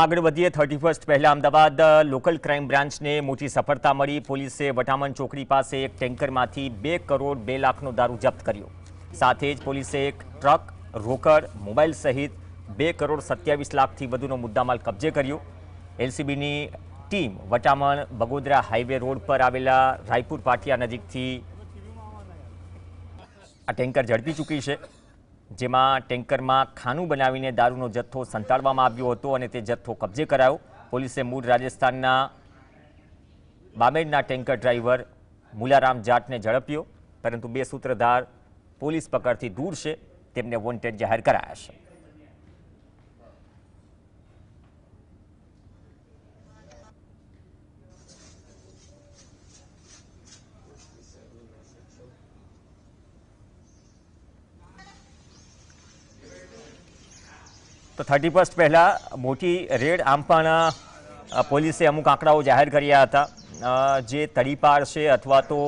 આગળ વધીએ 31 પહેલા અમદાવાદ લોકલ ક્રાઇમ બ્રાન્ચને મોટી સફળતા મળી। પોલીસે વટામણ ચોકડી પાસે એક ટેન્કરમાંથી 2 કરોડ 2 લાખનો દારૂ જપ્ત કર્યો। સાથે જ પોલીસે એક ટ્રક, રોકડ, મોબાઈલ સહિત 2 કરોડ 27 લાખથી વધુનો મુદ્દામાલ કબજે કર્યો। એલસીબીની team Vataman Bagodara highway road પર આવેલા રાયપુર પાટિયા નજીકથી આ ટેન્કર ઝડપી ચૂકી છે, જેમાં ટેન્કરમાં ખાનું બનાવીને દારૂનો જથ્થો સંતાડવામાં આવ્યો હતો અને તે જથ્થો કબજે કરાયો। પોલીસે મૂળ રાજસ્થાનના બામેડના ટેન્કર ડ્રાઈવર મુલારામ જાટને ઝડપ્યો, પરંતુ 2 સૂત્રધાર પોલીસ પકડથી દૂર છે, તેમને વોન્ટેડ જાહેર કરાયા છે। તો 31 પહેલા મોટી રેડ આમ પણ પોલીસે અમુક આંકડાઓ જાહેર કર્યા હતા। જે તડીપાર છે અથવા તો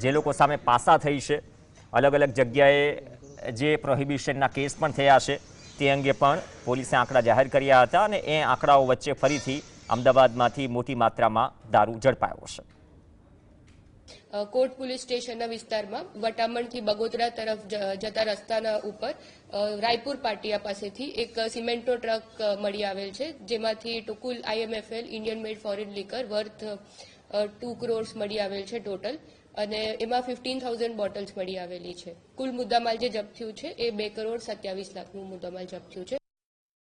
જે લોકો સામે પાસા થઈ છે, અલગ અલગ જગ્યાએ જે પ્રોહિબિશનના કેસ પણ થયા છે, તે અંગે પણ પોલીસે આંકડા જાહેર કર્યા હતા અને એ આંકડાઓ વચ્ચે ફરીથી અમદાવાદમાંથી મોટી માત્રામાં દારૂ ઝડપાયો છે। કોટ પોલીસ સ્ટેશનના વિસ્તારમાં વટામણથી બગોદરા તરફ જતા રસ્તાના ઉપર રાયપુર પાટિયા પાસેથી એક સિમેન્ટનો ટ્રક મળી આવેલ છે, જેમાંથી કુલ IMFL ઇન્ડિયન મેડ ફોરેન લીકર વર્થ 2 કરોડ મળી આવેલ છે ટોટલ, અને એમાં 15,000 બોટલ્સ મળી આવેલી છે। કુલ મુદ્દામાલ જે જપ્ત થયું છે એ 2 કરોડ 27 લાખનું મુદ્દામાલ જપ્ત થયું છે।